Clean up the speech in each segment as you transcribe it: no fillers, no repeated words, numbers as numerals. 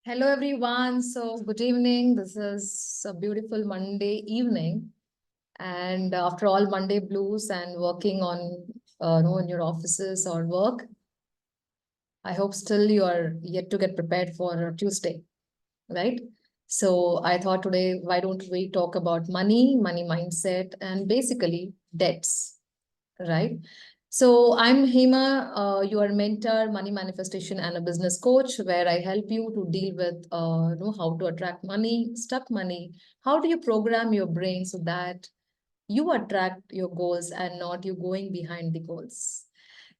Hello, everyone. So, good evening. This is a beautiful Monday evening. And after all Monday blues and working on, in your offices or work, I hope still you are yet to get prepared for Tuesday, right? So, I thought today, why don't we talk about money mindset, and basically debts, right? So I'm Hema, your mentor, money manifestation, and a business coach, where I help you to deal with, how to attract money, stuck money. How do you program your brain so that you attract your goals and not you going behind the goals?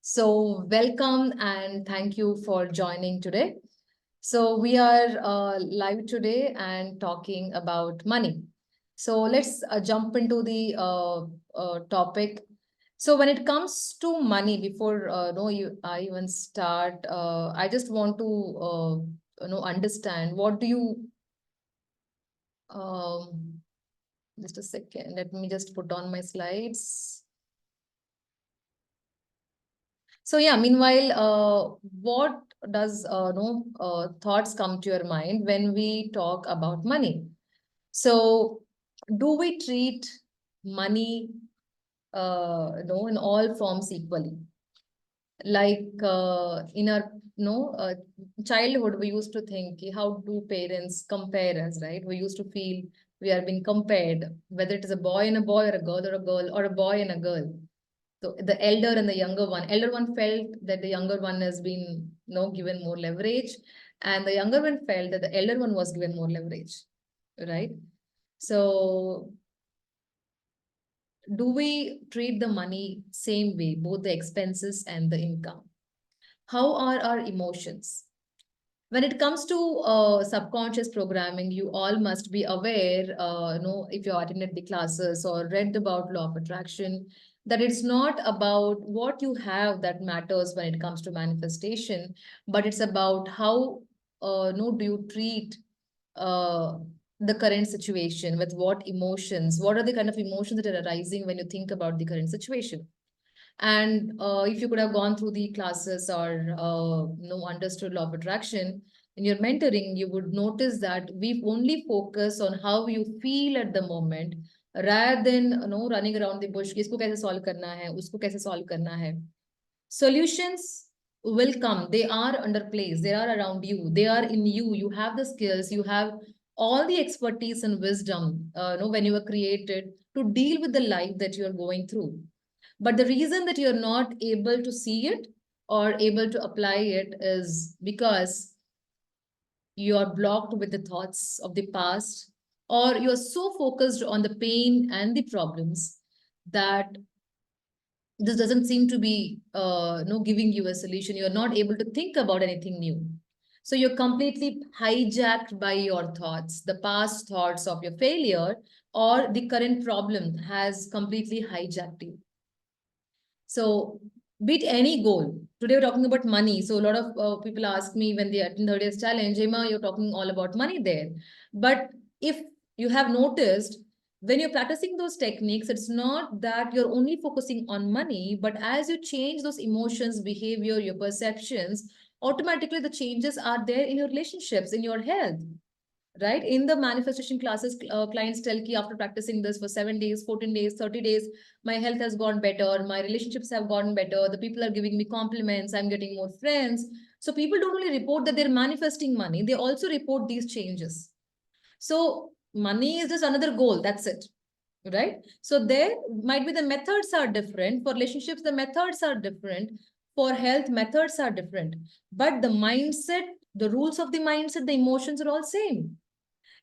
So welcome and thank you for joining today. So we are live today and talking about money. So let's jump into the topic. So when it comes to money, before I even start, I just want to understand what do you um, just a second. Let me just put on my slides. So yeah, meanwhile, what does thoughts come to your mind when we talk about money? So do we treat money in all forms equally? Like in our childhood, we used to think, how do parents compare us, right? We used to feel we are being compared, whether it is a boy and a boy, or a girl or a girl, or a boy and a girl. So the elder and the elder one felt that the younger one has been given more leverage, and the younger one felt that the elder one was given more leverage, right? So do we treat the money same way, both the expenses and the income? How are our emotions? When it comes to subconscious programming, you all must be aware, if you attended the classes or read about law of attraction, that it's not about what you have that matters when it comes to manifestation, but it's about how, do you treat uh, the current situation with what emotions, what are the kind of emotions that are arising when you think about the current situation. And if you could have gone through the classes or understood law of attraction in your mentoring, you would notice that we only focus on how you feel at the moment rather than running around the bush. इसको कैसे solve करना है, उसको कैसे solve करना है. Solutions will come. They are under place. They are around you. They are in you. You have the skills. You have all the expertise and wisdom. When you were created to deal with the life that you are going through. But the reason that you're not able to see it or able to apply it is because you are blocked with the thoughts of the past, or you're so focused on the pain and the problems that this doesn't seem to be no giving you a solution. You're not able to think about anything new. So you're completely hijacked by your thoughts. The past thoughts of your failure or the current problem has completely hijacked you. So beat any goal. Today we're talking about money. So a lot of people ask me when they attend 30 days challenge, Emma, you're talking all about money there. But if you have noticed, when you're practicing those techniques, it's not that you're only focusing on money, but as you change those emotions, behavior, your perceptions, automatically the changes are there in your relationships, in your health, right? In the manifestation classes, clients tell ki after practicing this for 7 days, 14 days, 30 days, my health has gone better, my relationships have gotten better, the people are giving me compliments, I'm getting more friends. So people don't only report that they're manifesting money, they also report these changes. So money is just another goal, that's it, right? So there might be the methods are different. For relationships, the methods are different. For health, methods are different. But the mindset, the rules of the mindset, the emotions are all same.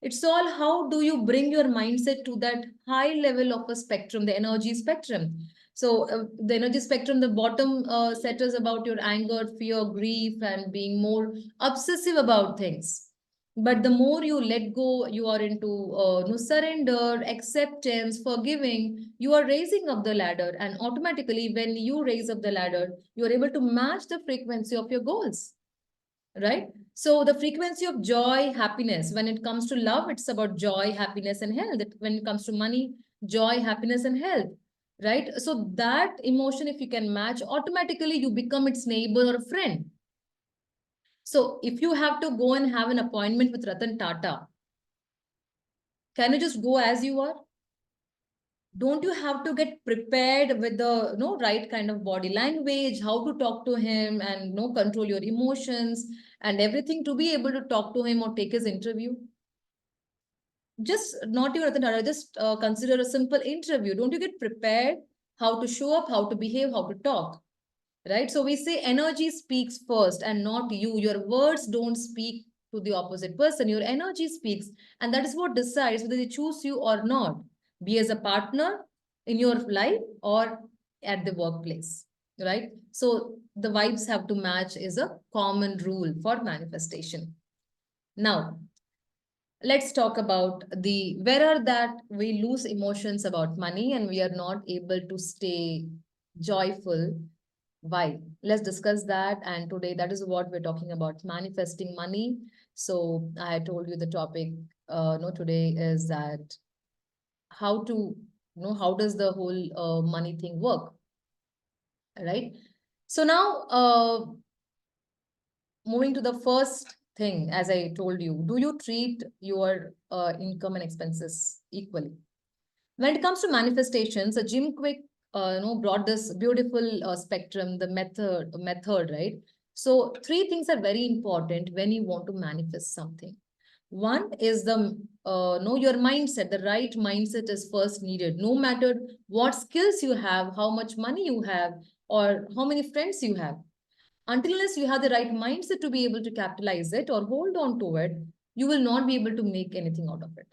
It's all how do you bring your mindset to that high level of a spectrum, the energy spectrum. So the energy spectrum, the bottom set is about your anger, fear, grief, and being more obsessive about things. But the more you let go, you are into surrender, acceptance, forgiving, you are raising up the ladder. And automatically, when you raise up the ladder, you are able to match the frequency of your goals, right? So the frequency of joy, happiness, when it comes to love, it's about joy, happiness, and health. When it comes to money, joy, happiness, and health, right? So that emotion, if you can match, automatically you become its neighbor or a friend. So if you have to go and have an appointment with Ratan Tata, can you just go as you are? Don't you have to get prepared with the right kind of body language, how to talk to him, and control your emotions and everything to be able to talk to him or take his interview? Just not even Ratan Tata, just consider a simple interview. Don't you get prepared how to show up, how to behave, how to talk? Right? So we say energy speaks first and not you. Your words don't speak to the opposite person. Your energy speaks, and that is what decides whether they choose you or not, be as a partner in your life or at the workplace. Right? So the vibes have to match is a common rule for manifestation. Now, let's talk about the where are that we lose emotions about money and we are not able to stay joyful. Why? Let's discuss that. And today, that is what we're talking about, manifesting money. So I told you the topic no today is that how to how does the whole money thing work, right? So now moving to the first thing, as I told you, do you treat your income and expenses equally? When it comes to manifestations, Jim Quick, brought this beautiful spectrum, the method, right? So three things are very important when you want to manifest something. One is the know your mindset. The right mindset is first needed. No matter what skills you have, how much money you have, or how many friends you have, until unless you have the right mindset to be able to capitalize it or hold on to it, you will not be able to make anything out of it.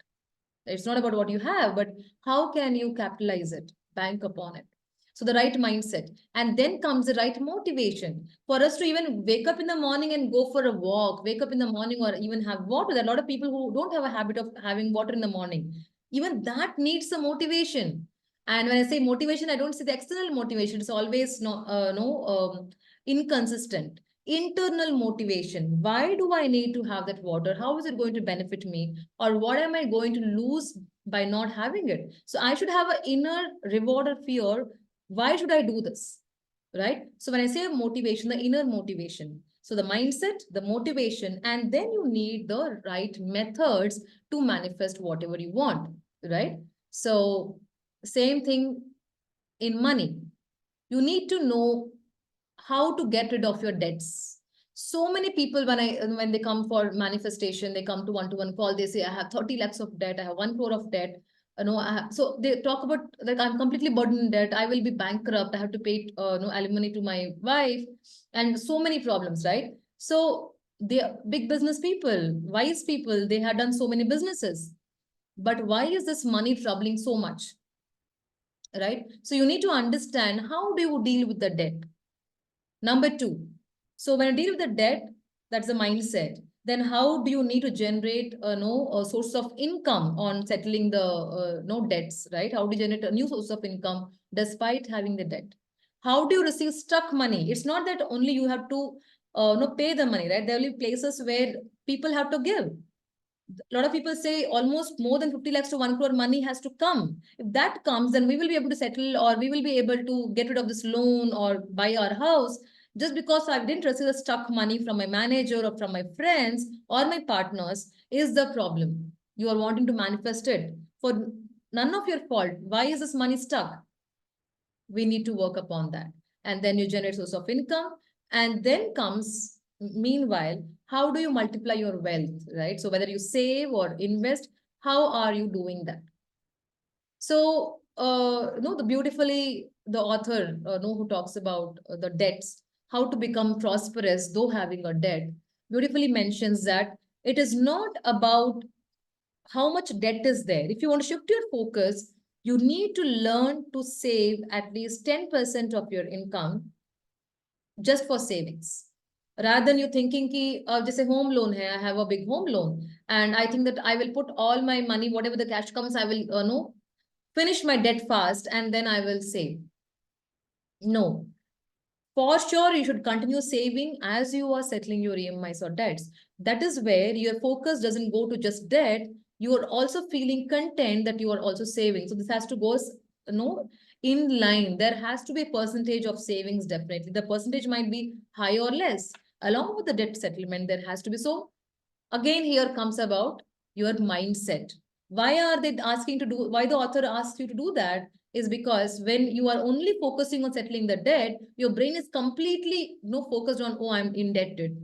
It's not about what you have, but how can you capitalize it, bank upon it. So the right mindset. And then comes the right motivation for us to even wake up in the morning and go for a walk, wake up in the morning or even have water. There are a lot of people who don't have a habit of having water in the morning. Even that needs some motivation. And when I say motivation, I don't say the external motivation. It's always inconsistent. Internal motivation. Why do I need to have that water? How is it going to benefit me? Or what am I going to lose by not having it? So I should have an inner reward or fear. Why should I do this? Right? So when I say motivation, the inner motivation. So the mindset, the motivation, and then you need the right methods to manifest whatever you want. Right? So same thing in money. You need to know how to get rid of your debts. So many people, when they come for manifestation, they come to one-to-one call, they say, I have 30 lakhs of debt, I have 1 crore of debt. So they talk about like I'm completely burdened in debt, I will be bankrupt, I have to pay alimony to my wife, and so many problems, right? So they are big business people, wise people, they had done so many businesses. But why is this money troubling so much? Right? So you need to understand how do you deal with the debt. Number two, so when you deal with the debt, that's the mindset. Then how do you need to generate a source of income on settling the no debts, right? How do you generate a new source of income despite having the debt? How do you receive stuck money? It's not that only you have to no pay the money, right? There will be places where people have to give. A lot of people say almost more than 50 lakhs to 1 crore money has to come. If that comes, then we will be able to settle or we will be able to get rid of this loan or buy our house. Just because I didn't receive the stuck money from my manager or from my friends or my partners is the problem. You are wanting to manifest it for none of your fault. Why is this money stuck? We need to work upon that. And then you generate source of income. And then comes, meanwhile, how do you multiply your wealth, right? So whether you save or invest, how are you doing that? So, the beautifully, the author, who talks about the debts, how to become prosperous, though having a debt, beautifully mentions that it is not about how much debt is there. If you want to shift your focus, you need to learn to save at least 10% of your income just for savings. Rather than you thinking ki, just a home loan hai, I have a big home loan. And I think that I will put all my money, whatever the cash comes, I will no, finish my debt fast and then I will save. No, for sure, you should continue saving as you are settling your EMIs or debts. That is where your focus doesn't go to just debt. You are also feeling content that you are also saving. So this has to go, in line. There has to be a percentage of savings, definitely. The percentage might be high or less. Along with the debt settlement, there has to be. So again, here comes about your mindset. Why are they asking to do, why the author asks you to do that is because when you are only focusing on settling the debt, your brain is completely focused on, oh, I'm indebted.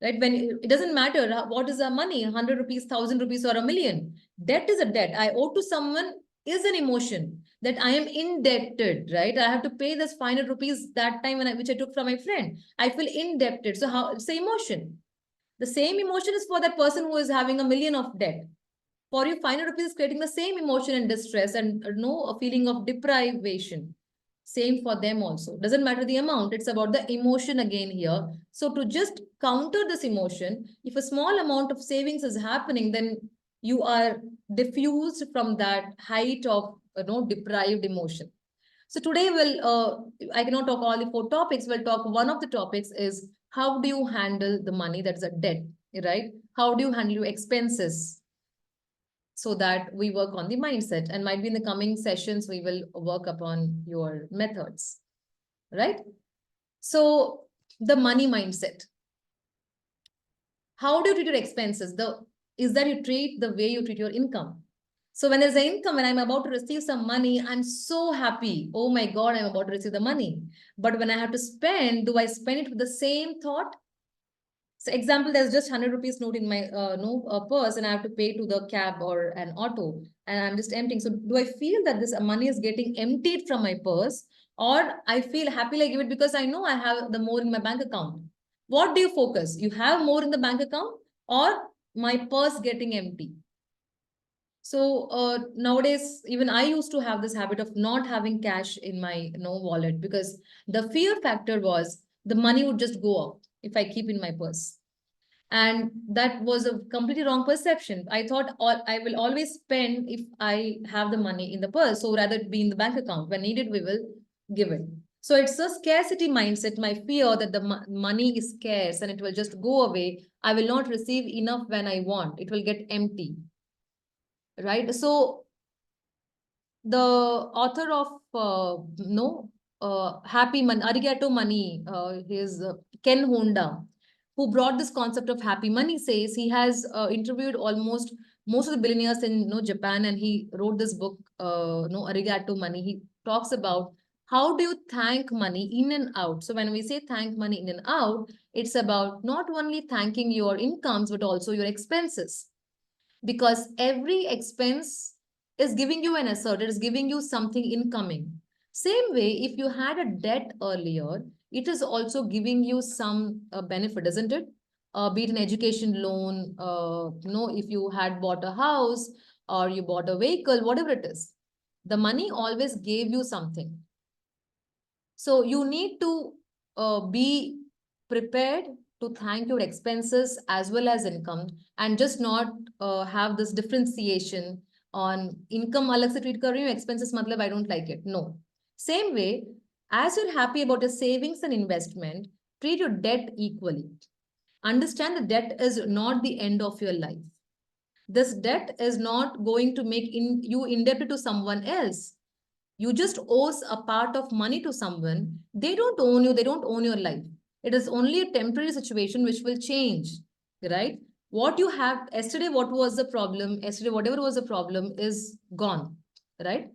Right? When it doesn't matter what is the money, 100 rupees, 1,000 rupees, or a million. Debt is a debt. I owe to someone is an emotion that I am indebted, right? I have to pay this 500 rupees that time which I took from my friend. I feel indebted. So how it's the emotion. The same emotion is for that person who is having a million of debt. For you, 500 rupees is creating the same emotion and distress and a feeling of deprivation. Same for them also. Doesn't matter the amount. It's about the emotion again here. So to just counter this emotion, if a small amount of savings is happening, then you are diffused from that height of deprived emotion. So today I cannot talk all the 4 topics. We'll talk one of the topics is how do you handle the money that's a debt, right? How do you handle your expenses? So that we work on the mindset, and might be in the coming sessions, we will work upon your methods, right? So the money mindset. How do you treat your expenses? Is that you treat the way you treat your income. So when there's an income and I'm about to receive some money, I'm so happy. Oh my God, I'm about to receive the money. But when I have to spend, do I spend it with the same thought? So example, there's just 100 rupees note in my purse and I have to pay to the cab or an auto and I'm just emptying. So do I feel that this money is getting emptied from my purse, or I feel happy I give it because I know I have the more in my bank account? What do you focus? You have more in the bank account or my purse getting empty? So nowadays, even I used to have this habit of not having cash in my wallet because the fear factor was the money would just go out if I keep in my purse. And that was a completely wrong perception. I thought I will always spend if I have the money in the purse. So rather it be in the bank account. When needed, we will give it. So it's a scarcity mindset, my fear that the money is scarce and it will just go away. I will not receive enough when I want. It will get empty. Right? So the author of Happy Money, Arigato Money, his Ken Honda, who brought this concept of happy money, says he has interviewed almost most of the billionaires in Japan, and he wrote this book, Arigato Money. He talks about how do you thank money in and out. So when we say thank money in and out, it's about not only thanking your incomes but also your expenses, because every expense is giving you an assert, it is giving you something incoming. Same way, if you had a debt earlier, it is also giving you some benefit, isn't it? Be it an education loan, if you had bought a house or you bought a vehicle, whatever it is, the money always gave you something. So you need to be prepared to thank your expenses as well as income, and just not have this differentiation on income alag se treat kar rahi hu, expenses matlab I don't like it. No. Same way, as you're happy about your savings and investment, treat your debt equally. Understand the debt is not the end of your life. This debt is not going to make you indebted to someone else. You just owe a part of money to someone. They don't own you. They don't own your life. It is only a temporary situation which will change, right? What you have yesterday, what was the problem? Yesterday, whatever was the problem is gone, right?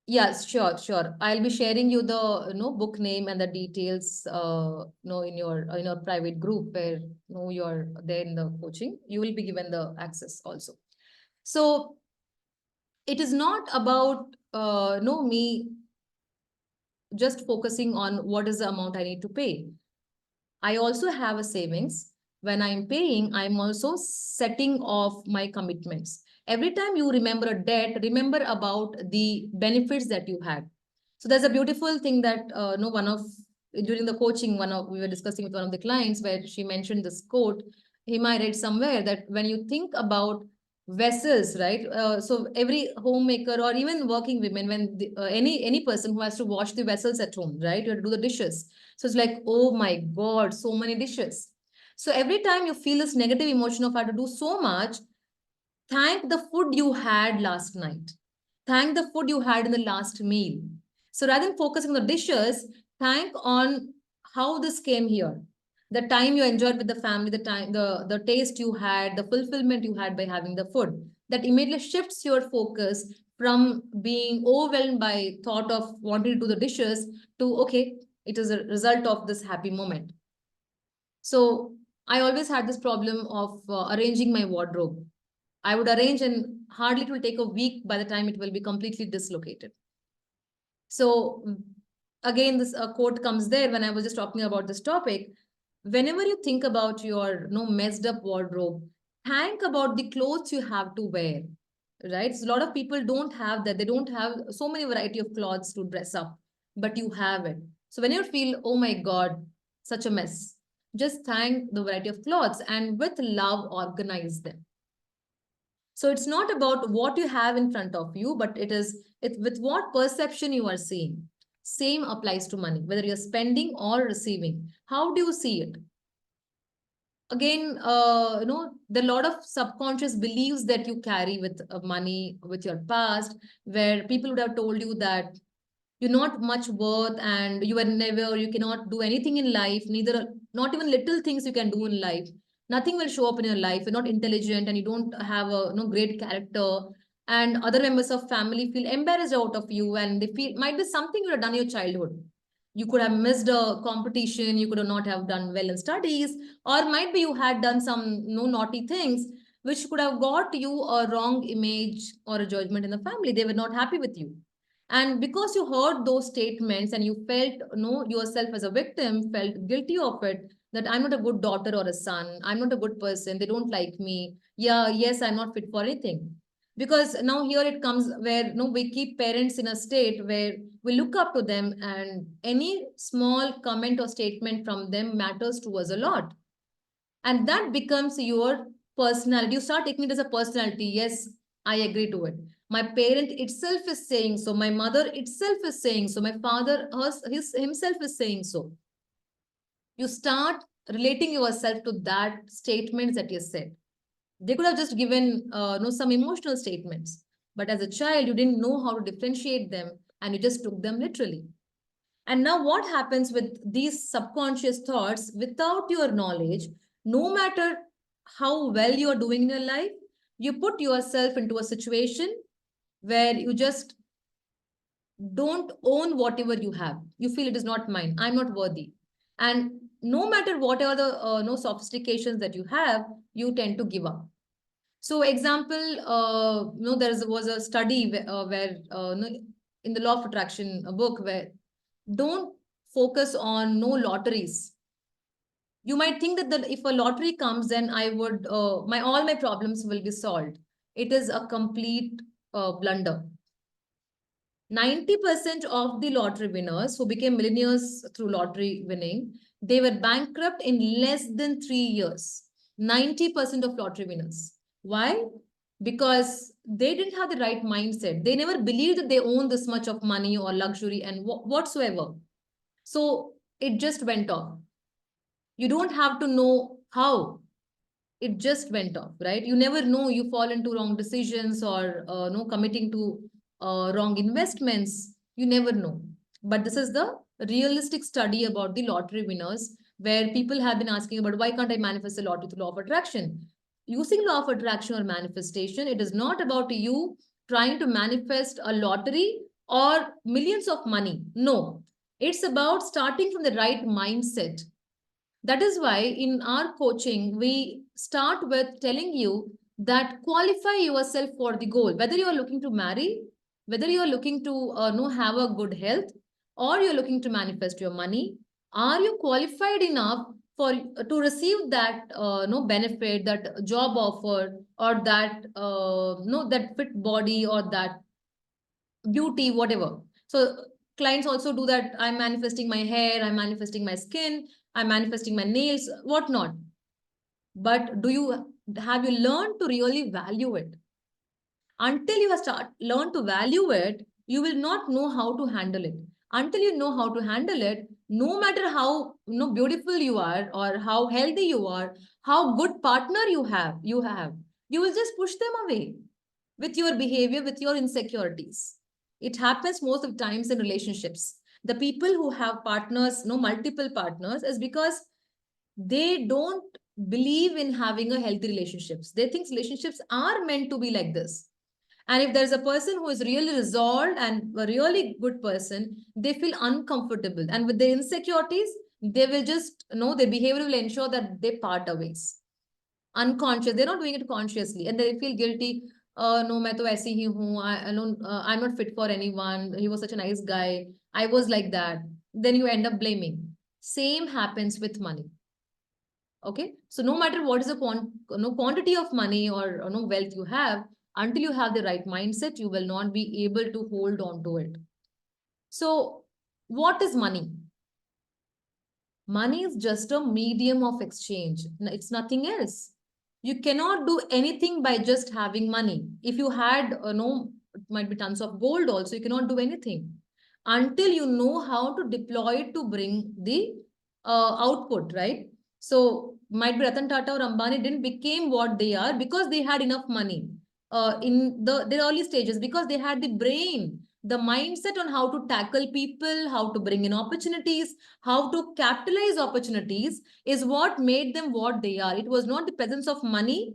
Yes, sure, sure. I'll be sharing you the book name and the details in your private group where you're there in the coaching. You will be given the access also. So it is not about no me just focusing on what is the amount I need to pay. I also have a savings. When I'm paying, I'm also setting off my commitments. Every time you remember a debt, remember about the benefits that you had. So there's a beautiful thing that no one of during the coaching, we were discussing with one of the clients where she mentioned this quote. He might read somewhere that when you think about vessels, right? So every homemaker or even working women, when any person who has to wash the vessels at home, right? You have to do the dishes. So it's like, oh my God, so many dishes. So every time you feel this negative emotion of I have to do so much, thank the food you had last night. Thank the food you had in the last meal. So rather than focusing on the dishes, thank on how this came here. The time you enjoyed with the family, the taste you had, the fulfillment you had by having the food, that immediately shifts your focus from being overwhelmed by thought of wanting to do the dishes to, okay, it is a result of this happy moment. So I always had this problem of arranging my wardrobe. I would arrange and hardly it will take a week by the time it will be completely dislocated. So again, this quote comes there when I was just talking about this topic. Whenever you think about your messed up wardrobe, think about the clothes you have to wear, right? So a lot of people don't have that. They don't have so many variety of clothes to dress up, but you have it. So when you feel, oh my God, such a mess, just thank the variety of clothes and with love organize them. So it's not about what you have in front of you, but it's with what perception you are seeing. Same applies to money, whether you're spending or receiving. How do you see it? Again, there are a lot of subconscious beliefs that you carry with money, with your past, where people would have told you that you're not much worth and you are never, you cannot do anything in life, neither, not even little things you can do in life. Nothing will show up in your life. You're not intelligent and you don't have a great character. And other members of family feel embarrassed out of you and they feel might be something you have done in your childhood. You could have missed a competition, you could have not have done well in studies, or might be you had done some naughty things which could have got you a wrong image or a judgment in the family. They were not happy with you. And because you heard those statements and you felt yourself as a victim, felt guilty of it, that I'm not a good daughter or a son, I'm not a good person, they don't like me. Yeah, yes, I'm not fit for anything. Because now here it comes where we keep parents in a state where we look up to them and any small comment or statement from them matters to us a lot. And that becomes your personality. You start taking it as a personality. Yes, I agree to it. My parent itself is saying so. My mother itself is saying so. My father himself is saying so. You start relating yourself to that statements that you said. They could have just given some emotional statements. But as a child, you didn't know how to differentiate them and you just took them literally. And now, what happens with these subconscious thoughts without your knowledge, no matter how well you're doing in your life, you put yourself into a situation where you just don't own whatever you have. You feel it is not mine. I'm not worthy. And no matter whatever the no sophistications that you have, you tend to give up. So, example, was a study where in the law of attraction a book where don't focus on no lotteries. You might think that if a lottery comes, then I would my all my problems will be solved. It is a complete blunder. 90% of the lottery winners who became millionaires through lottery winning, they were bankrupt in less than 3 years. 90% of lottery winners. Why? Because they didn't have the right mindset. They never believed that they own this much of money or luxury and whatsoever. So it just went off. You don't have to know how. It just went off, right? You never know. You fall into wrong decisions or no committing to wrong investments. You never know. But this is the realistic study about the lottery winners, where people have been asking about why can't I manifest a lottery through law of attraction? Using law of attraction or manifestation, it is not about you trying to manifest a lottery or millions of money. No, it's about starting from the right mindset. That is why in our coaching, we start with telling you that qualify yourself for the goal, whether you are looking to marry, whether you are looking to have a good health, or you're looking to manifest your money. Are you qualified enough for to receive that no benefit, that job offer, or that no that fit body or that beauty, whatever. So clients also do that. I'm manifesting my hair, I'm manifesting my skin, I'm manifesting my nails, whatnot. But do you have you learned to really value it? Until you have start learn to value it, you will not know how to handle it. Until you know how to handle it, no matter how beautiful you are or how healthy you are, how good partner you will just push them away with your behavior, with your insecurities. It happens most of the times in relationships. The people who have partners, no multiple partners, is because they don't believe in having a healthy relationships. They think relationships are meant to be like this. And if there's a person who is really resolved and a really good person, they feel uncomfortable. And with their insecurities, they will just, their behavior will ensure that they part ways. Unconscious, they're not doing it consciously. And they feel guilty. No, मैं तो ऐसी ही हूँ. I'm not fit for anyone. He was such a nice guy. I was like that. Then you end up blaming. Same happens with money. Okay, so no matter what is the quantity of money or no wealth you have, until you have the right mindset, you will not be able to hold on to it. So what is money? Money is just a medium of exchange. It's nothing else. You cannot do anything by just having money. If you had, it might be tons of gold also, you cannot do anything until you know how to deploy it to bring the output, right? So might be Ratan Tata or Ambani didn't become what they are because they had enough money in their early stages, because they had the brain, the mindset on how to tackle people, how to bring in opportunities, how to capitalize opportunities is what made them what they are. It was not the presence of money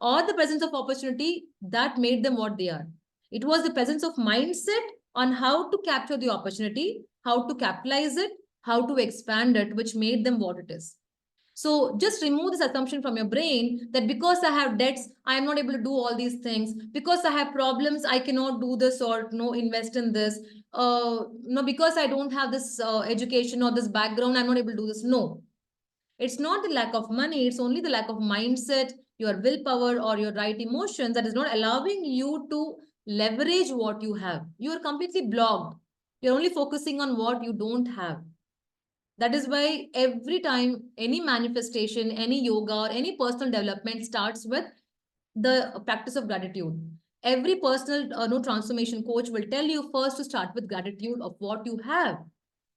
or the presence of opportunity that made them what they are. It was the presence of mindset on how to capture the opportunity, how to capitalize it, how to expand it, which made them what it is. So just remove this assumption from your brain that because I have debts, I am not able to do all these things. Because I have problems, I cannot do this or no invest in this. No, because I don't have this education or this background, I'm not able to do this. No, it's not the lack of money. It's only the lack of mindset, your willpower or your right emotions that is not allowing you to leverage what you have. You are completely blocked. You're only focusing on what you don't have. That is why every time any manifestation, any yoga, or any personal development starts with the practice of gratitude. Every personal no transformation coach will tell you first to start with gratitude of what you have.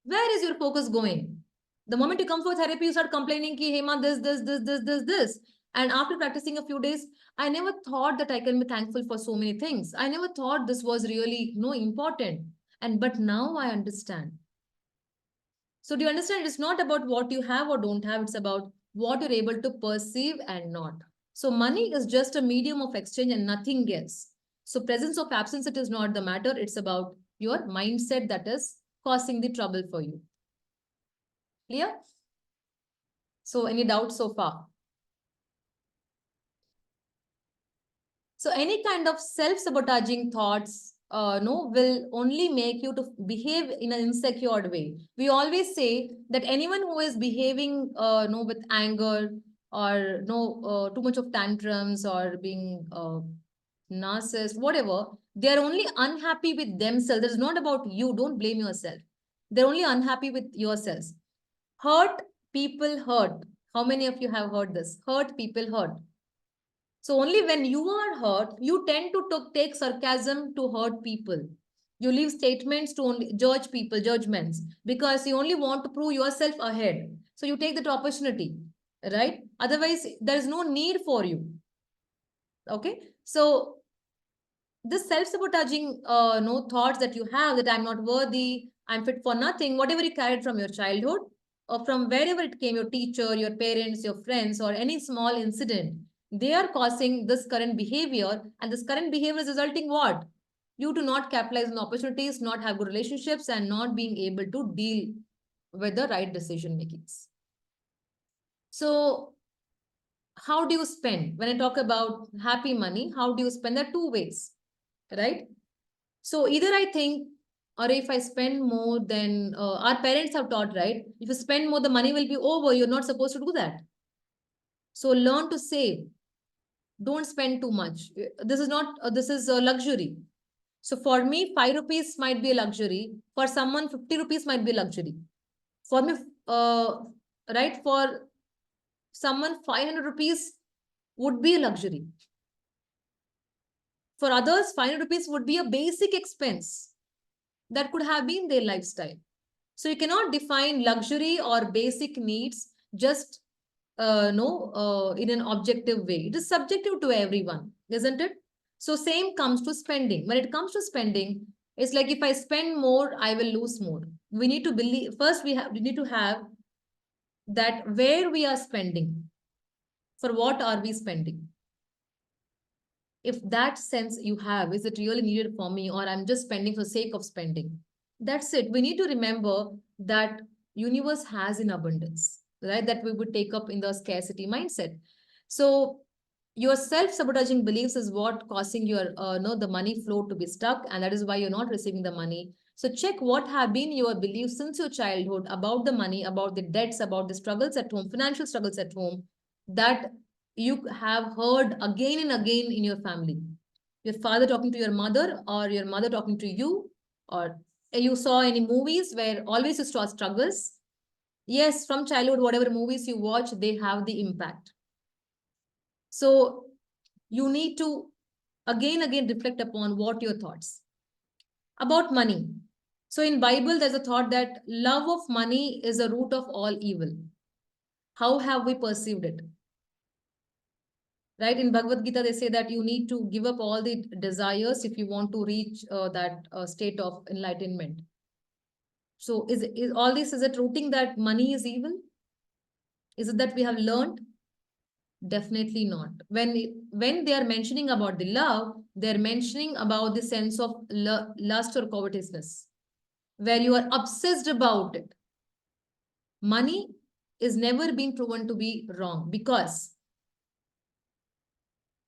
Where is your focus going? The moment you come for therapy, you start complaining, ki, Hema, this. And after practicing a few days, I never thought that I can be thankful for so many things. I never thought this was really important. But now I understand. So do you understand? It's not about what you have or don't have. It's about what you're able to perceive and not. So money is just a medium of exchange and nothing else. So presence of absence, it is not the matter. It's about your mindset that is causing the trouble for you. Clear? So any doubts so far? So any kind of self-sabotaging thoughts will only make you to behave in an insecure way. We always say that anyone who is behaving with anger or too much of tantrums or being narcissist, whatever, they are only unhappy with themselves. It's not about you. Don't blame yourself. They're only unhappy with yourselves. Hurt people hurt. How many of you have heard this? Hurt people hurt. So only when you are hurt, you tend to take sarcasm to hurt people. You leave statements to only judge people, judgments, because you only want to prove yourself ahead. So you take that opportunity, right? Otherwise, there is no need for you. Okay. So this self-sabotaging thoughts that you have that I'm not worthy, I'm fit for nothing, whatever you carried from your childhood or from wherever it came, your teacher, your parents, your friends, or any small incident, they are causing this current behavior. And this current behavior is resulting what? You to not capitalize on opportunities, not have good relationships, and not being able to deal with the right decision makings. So how do you spend? When I talk about happy money, how do you spend? There are two ways, right? So either I think, or if I spend more than our parents have taught, right? If you spend more, the money will be over. You're not supposed to do that. So learn to save. Don't spend too much. This is not, this is a luxury. So for me, 5 rupees might be a luxury. For someone, 50 rupees might be a luxury. For me, right? For someone, 500 rupees would be a luxury. For others, 500 rupees would be a basic expense that could have been their lifestyle. So you cannot define luxury or basic needs just in an objective way. It is subjective to everyone, isn't it? So same comes to spending. When it comes to spending, It's like if I spend more, I will lose more. We need to believe first, we need to have that where we are spending, for what are we spending? If that sense you have, is it really needed for me, or I'm just spending for the sake of spending? That's it. We need to remember that universe has in abundance, right? That we would take up in the scarcity mindset. So your self-sabotaging beliefs is what causing your no the money flow to be stuck, and that is why you're not receiving the money. So check what have been your beliefs since your childhood about the money, about the debts, about the struggles at home, financial struggles at home, that you have heard again and again in your family. Your father talking to your mother, or your mother talking to you, or you saw any movies where always you saw struggles. Yes, from childhood, whatever movies you watch, they have the impact. So you need to again reflect upon what your thoughts about money. So in Bible, there's a thought that love of money is a root of all evil. How have we perceived it? Right, in Bhagavad Gita they say that you need to give up all the desires if you want to reach that state of enlightenment. So is all this, is it rooting that money is evil? Is it that we have learned? Definitely not. When they are mentioning about the love, they're mentioning about the sense of lust or covetousness, where you are obsessed about it. Money is never been proven to be wrong, because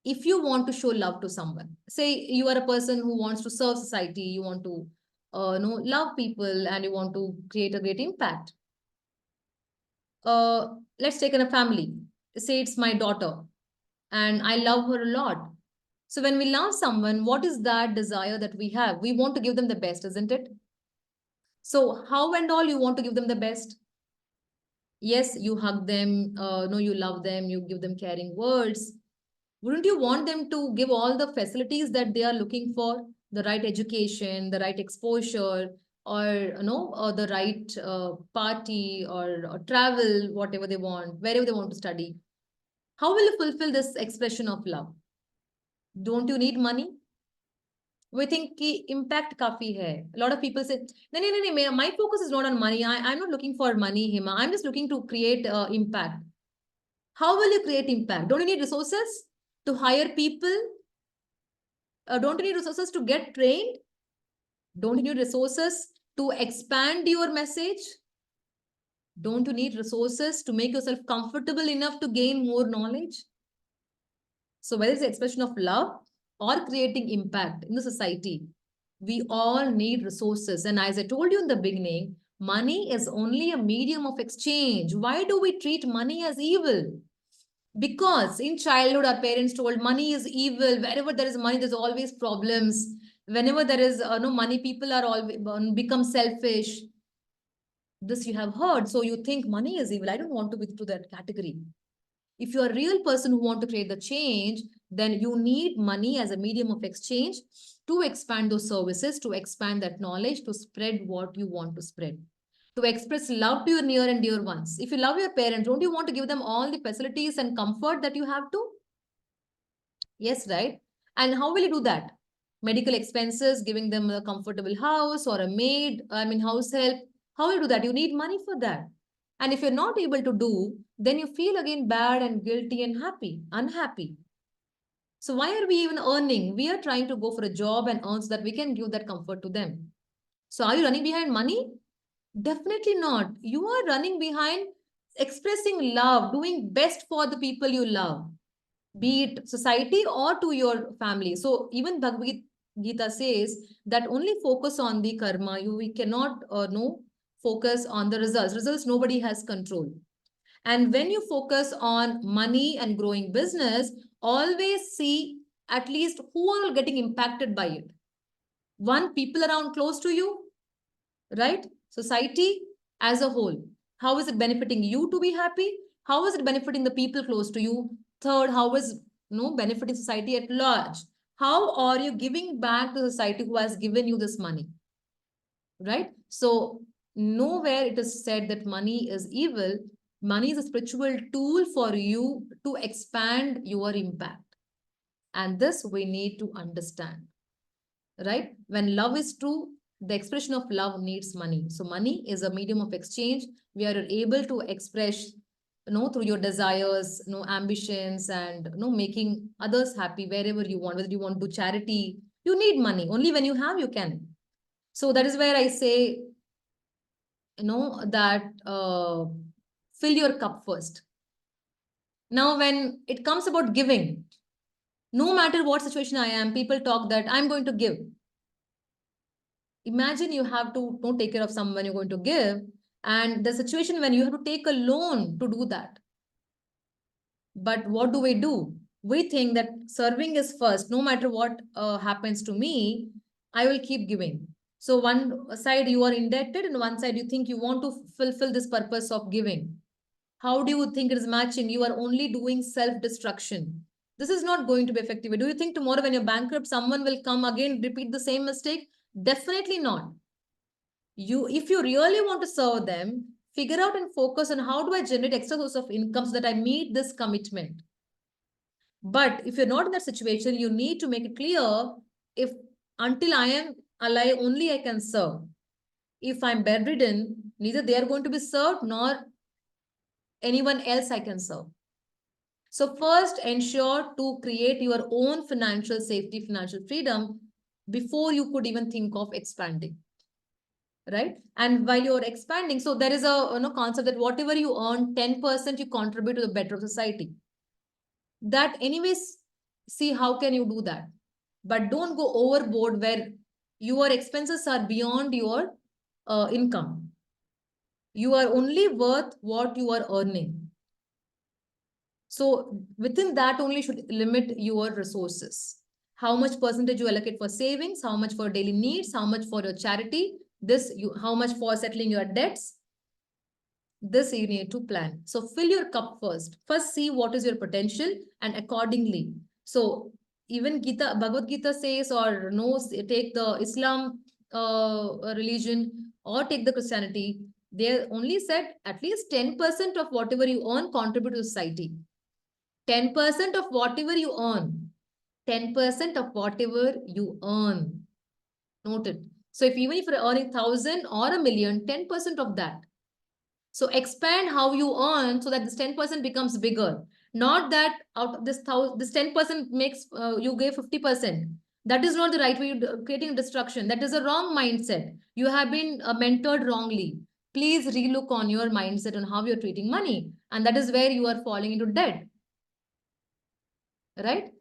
if you want to show love to someone, say you are a person who wants to serve society, you want to love people, and you want to create a great impact. Let's take in a family. Say it's my daughter, and I love her a lot. So when we love someone, what is that desire that we have? We want to give them the best, isn't it? So how and all you want to give them the best? Yes, you hug them, no, you love them, you give them caring words. Wouldn't you want them to give all the facilities that they are looking for? The right education, the right exposure, or the right party, or travel, whatever they want, wherever they want to study. How will you fulfill this expression of love? Don't you need money? We think ki impact kafi hai. A lot of people say, no, no, no, no, my focus is not on money. I'm not looking for money, Hima. I'm just looking to create impact. How will you create impact? Don't you need resources to hire people? Don't you need resources to get trained? Don't you need resources to expand your message? Don't you need resources to make yourself comfortable enough to gain more knowledge? So whether it's the expression of love or creating impact in the society, we all need resources. And as I told you in the beginning, money is only a medium of exchange. Why do we treat money as evil? Because in childhood, our parents told money is evil. Wherever there is money, there's always problems. Whenever there is no money, people are all become selfish. This you have heard. So you think money is evil. I don't want to be to that category. If you're a real person who want to create the change, then you need money as a medium of exchange to expand those services, to expand that knowledge, to spread what you want to spread, to express love to your near and dear ones. If you love your parents, don't you want to give them all the facilities and comfort that you have to? Yes, right? And how will you do that? Medical expenses, giving them a comfortable house or a maid, house help. How will you do that? You need money for that. And if you're not able to do, then you feel again bad and guilty and unhappy. So why are we even earning? We are trying to go for a job and earn so that we can give that comfort to them. So are you running behind money? Definitely not. You are running behind expressing love, doing best for the people you love, be it society or to your family. So even Bhagavad Gita says that only focus on the karma. We cannot no focus on the results. Results nobody has control. And when you focus on money and growing business, always see at least who are getting impacted by it. One, people around close to you, right? Society as a whole. How is it benefiting you to be happy? How is it benefiting the people close to you? Third, how is benefiting society at large? How are you giving back to society who has given you this money? Right? So nowhere it is said that money is evil. Money is a spiritual tool for you to expand your impact. And this we need to understand. right? When love is true, the expression of love needs money. So money is a medium of exchange where you're able to express, through your desires, ambitions, and making others happy wherever you want. Whether you want to do charity, you need money. Only when you have, you can. So that is where I say, that fill your cup first. Now, when it comes about giving, no matter what situation I am, people talk that I'm going to give. Imagine you have to don't take care of someone you're going to give, and the situation when you have to take a loan to do that. But what do? We think that serving is first. No matter what happens to me, I will keep giving. So one side you are indebted, and one side you think you want to fulfill this purpose of giving. How do you think it is matching? You are only doing self-destruction. This is not going to be effective. Do you think tomorrow when you're bankrupt, someone will come again, repeat the same mistake? Definitely not. If you really want to serve them, figure out and focus on how do I generate extra source of income so that I meet this commitment. But if you're not in that situation, you need to make it clear, if until I am alive, only I can serve. If I'm bedridden, neither they are going to be served nor anyone else I can serve. So first, ensure to create your own financial safety, financial freedom before you could even think of expanding. Right? And while you're expanding, so there is a concept that whatever you earn, 10% you contribute to the better of society. That anyways, see how can you do that? But don't go overboard where your expenses are beyond your income. You are only worth what you are earning. So within that only should limit your resources. How much percentage you allocate for savings, how much for daily needs, how much for your charity, how much for settling your debts. This you need to plan. So fill your cup first. First see what is your potential and accordingly. So even Bhagavad Gita says, or no, take the Islam religion or take the Christianity. They only said at least 10% of whatever you earn contribute to society. 10% of whatever you earn. 10% of whatever you earn. Noted. So even if you're earning 1,000 or 1,000,000, 10% of that. So expand how you earn so that this 10% becomes bigger. Not that out of this 10% makes you give 50%. That is not the right way. You're creating destruction. That is a wrong mindset. You have been mentored wrongly. Please relook on your mindset on how you're treating money. And that is where you are falling into debt. Right?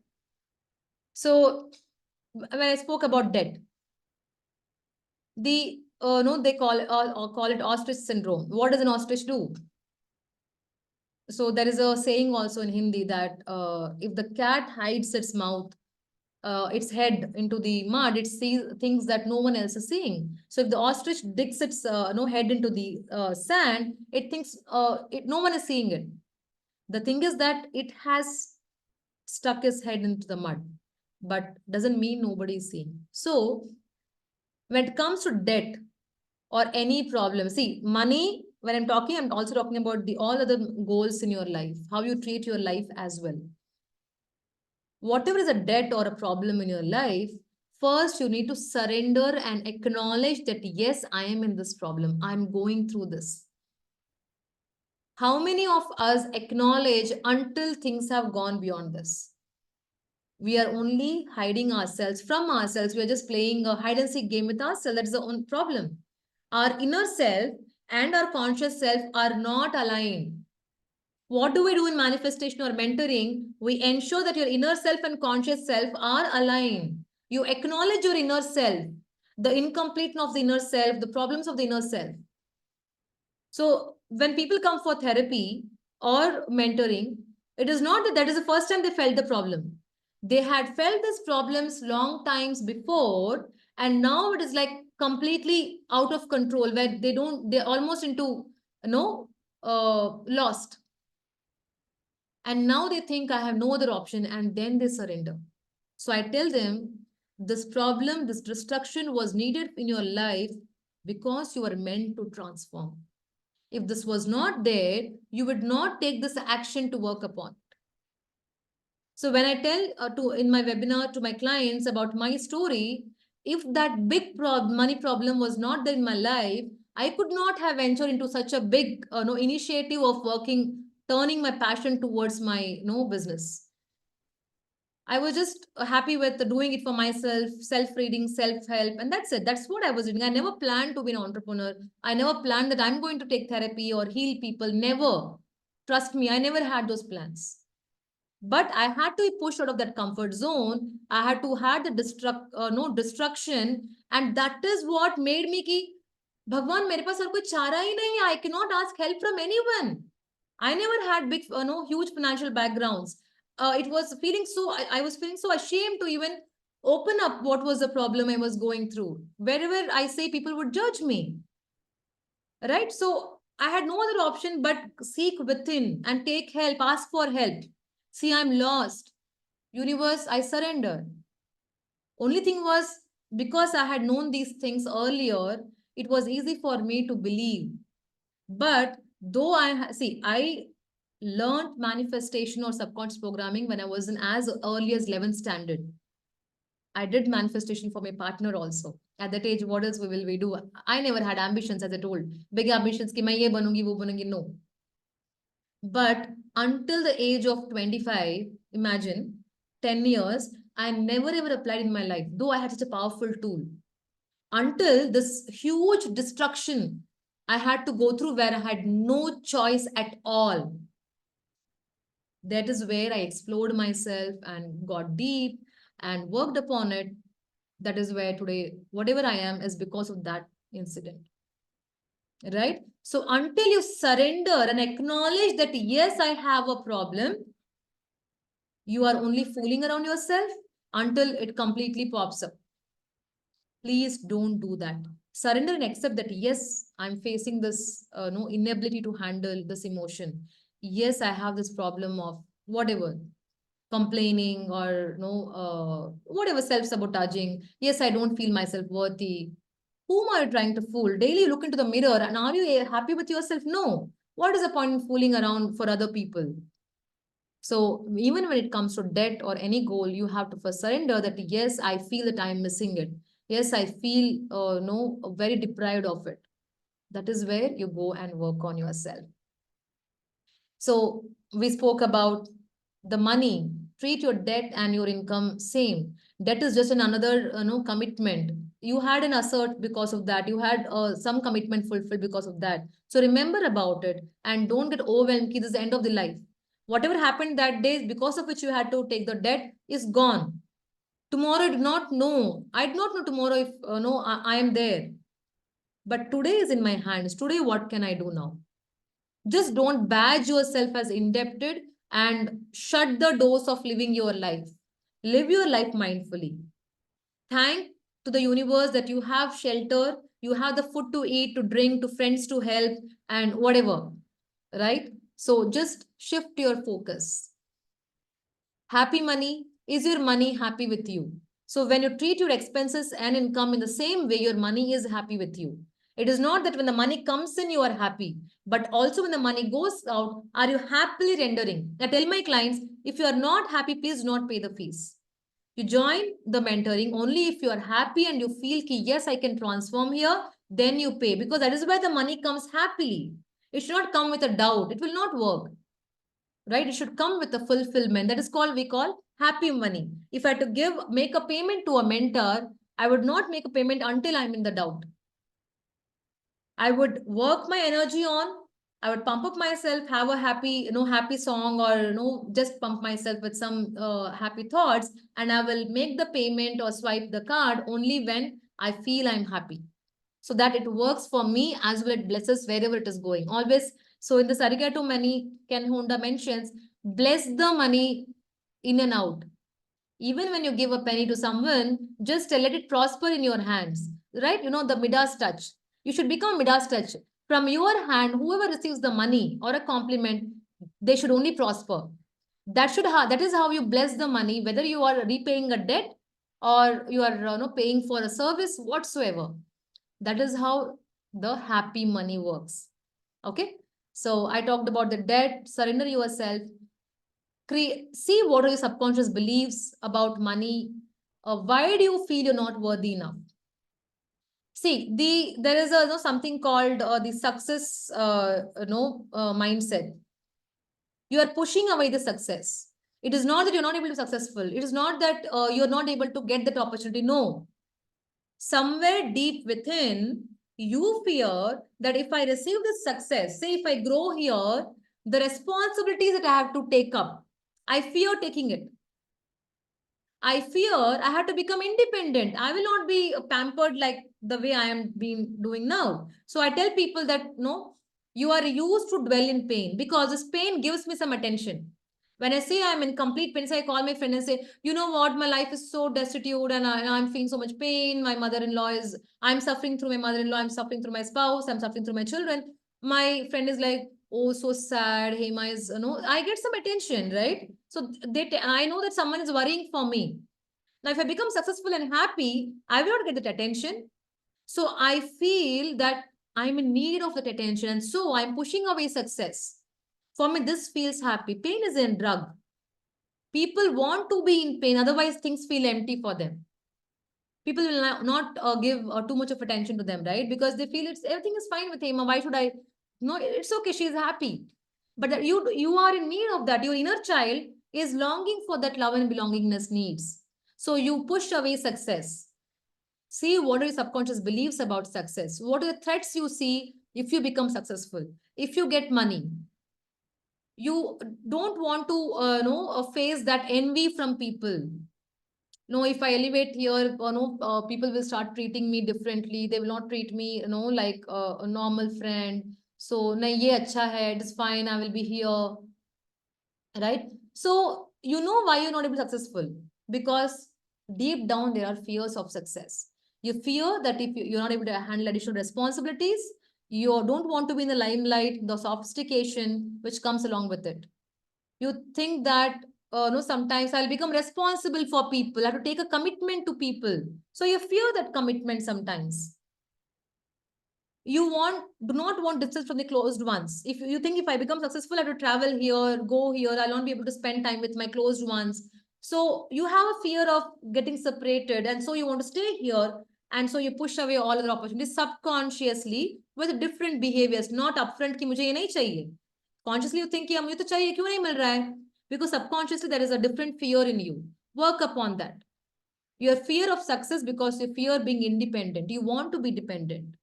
So when I spoke about debt, they call it ostrich syndrome. What does an ostrich do? So there is a saying also in Hindi that if the cat hides its head into the mud, it sees things that no one else is seeing. So if the ostrich digs its head into the sand, it thinks no one is seeing it. The thing is that it has stuck its head into the mud, but doesn't mean nobody is seeing. So when it comes to debt or any problem, see, money, when I'm also talking about the all other goals in your life, how you treat your life as well. Whatever is a debt or a problem in your life, first you need to surrender and acknowledge that, yes, I am in this problem. I'm going through this. How many of us acknowledge until things have gone beyond this? We are only hiding ourselves from ourselves. We are just playing a hide and seek game with ourselves. That's the own problem. Our inner self and our conscious self are not aligned. What do we do in manifestation or mentoring? We ensure that your inner self and conscious self are aligned. You acknowledge your inner self, the incompleteness of the inner self, the problems of the inner self. So when people come for therapy or mentoring, it is not that is the first time they felt the problem. They had felt these problems long times before, and now it is like completely out of control where they're almost into, lost. And now they think I have no other option, and then they surrender. So I tell them, this problem, this destruction was needed in your life because you are meant to transform. If this was not there, you would not take this action to work upon. So when I tell in my webinar to my clients about my story, If that big money problem was not there in my life, I could not have ventured into such a big no initiative of working, turning my passion towards my no business. I was just happy with doing it for myself, self-reading, self-help, and that's it. That's what I was doing. I never planned to be an entrepreneur. I never planned that I'm going to take therapy or heal people. Never. Trust me, I never had those plans. But I had to be pushed out of that comfort zone. I had to had the no destruction, and that is what made me ki Bhagwan, मेरे पास और कोई चारा ही नहीं है. I cannot ask help from anyone. I never had big, no, huge financial backgrounds. It was feeling so, I was feeling so ashamed to even open up what was the problem I was going through. Wherever I say, people would judge me, right? So I had no other option but seek within and take help, ask for help. See, I'm lost. Universe, I surrender. Only thing was, because I had known these things earlier, it was easy for me to believe. But though I learned manifestation or subconscious programming when I was in as early as 11th standard. I did manifestation for my partner also. At that age, what else will we do? I never had ambitions, as I told. Big ambitions ki main ye banungi, wo banungi. No. But until the age of 25, imagine 10 years, I never ever applied in my life, though I had such a powerful tool. Until this huge destruction I had to go through where I had no choice at all. That is where I explored myself and got deep and worked upon it. That is where today, whatever I am, is because of that incident. Right? So until you surrender and acknowledge that, yes, I have a problem, you are only fooling around yourself until it completely pops up. Please don't do that. Surrender and accept that, yes, I'm facing this no inability to handle this emotion. Yes, I have this problem of whatever, complaining or whatever, self-sabotaging. Yes, I don't feel myself worthy. Whom are you trying to fool? Daily look into the mirror and are you happy with yourself? No. What is the point in fooling around for other people? So even when it comes to debt or any goal, you have to first surrender that, yes, I feel that I'm missing it. Yes, I feel no very deprived of it. That is where you go and work on yourself. So we spoke about the money. Treat your debt and your income same. Debt is just another commitment. You had an assert because of that. You had some commitment fulfilled because of that. So remember about it and don't get overwhelmed. This is the end of the life. Whatever happened that day because of which you had to take the debt is gone. Tomorrow I did not know. I did not know tomorrow if I am there. But today is in my hands. Today, what can I do now? Just don't badge yourself as indebted and shut the doors of living your life. Live your life mindfully. Thank to the universe that you have shelter, you have the food to eat, to drink, to friends to help, and whatever, right? So just shift your focus. Happy money, is your money happy with you? So when you treat your expenses and income in the same way, your money is happy with you. It is not that when the money comes in, you are happy, but also when the money goes out, are you happily rendering? I tell my clients, if you are not happy, please do not pay the fees. You join the mentoring only if you are happy and you feel ki, yes, I can transform here, then you pay, because that is where the money comes happily. It should not come with a doubt. It will not work. Right? It should come with a fulfillment. That is called, we call happy money. If I had to make a payment to a mentor, I would not make a payment until I'm in the doubt. I would work my energy on, I would pump up myself, have a happy song, or just pump myself with some happy thoughts, and I will make the payment or swipe the card only when I feel I'm happy. So that it works for me as well, it blesses wherever it is going. Always, so in this Arigato money, Ken Honda mentions, bless the money in and out. Even when you give a penny to someone, just let it prosper in your hands, right? The Midas touch. You should become Midas touch. From your hand, whoever receives the money or a compliment, they should only prosper. That is how you bless the money, whether you are repaying a debt or you are paying for a service whatsoever. That is how the happy money works. Okay. So I talked about the debt, surrender yourself, see what are your subconscious beliefs about money, Why do you feel you're not worthy enough? See, there is a something called the success mindset. You are pushing away the success. It is not that you're not able to be successful. It is not that you're not able to get that opportunity. No, somewhere deep within, you fear that if I receive this success, say if I grow here, the responsibilities that I have to take up, I fear taking it. I fear I have to become independent. I will not be pampered like the way I am being doing now. So I tell people that no, you are used to dwell in pain because this pain gives me some attention. When I say I'm in complete pain, so I call my friend and say, you know what, my life is so destitute and I'm feeling so much pain. My mother-in-law is, I'm suffering through my mother-in-law, I'm suffering through my spouse, I'm suffering through my children. My friend is like, oh, so sad. Hema is, I get some attention, right? So I know that someone is worrying for me. Now, if I become successful and happy, I will not get that attention. So I feel that I'm in need of that attention. And so I'm pushing away success. For me, this feels happy. Pain is a drug. People want to be in pain, otherwise, things feel empty for them. People will not give too much of attention to them, right? Because they feel it's everything is fine with him. Why should I? No, it's okay. She's happy. But that you are in need of that. Your inner child is longing for that love and belongingness needs. So you push away success. See what are your subconscious beliefs about success. What are the threats you see if you become successful? If you get money, you don't want to face that envy from people. No, if I elevate here, people will start treating me differently. They will not treat me, like a normal friend. So, nahi, ye acha hai, it is fine, I will be here, right? So, you know why you're not able to be successful? Because deep down, there are fears of success. You fear that if you're not able to handle additional responsibilities, you don't want to be in the limelight, the sophistication which comes along with it. You think that no, sometimes I'll become responsible for people. I have to take a commitment to people. So you fear that commitment sometimes. You do not want distance from the closed ones. If you think if I become successful, I have to travel here, go here, I'll not be able to spend time with my closed ones. So you have a fear of getting separated, and so you want to stay here, and so you push away all other opportunities subconsciously with different behaviors, not upfront कि मुझे ये नहीं चाहिए. Consciously you think कि मुझे तो चाहिए क्यों नहीं मिल रहा है? Because subconsciously there is a different fear in you. Work upon that. Your fear of success because you fear being independent. You want to be dependent.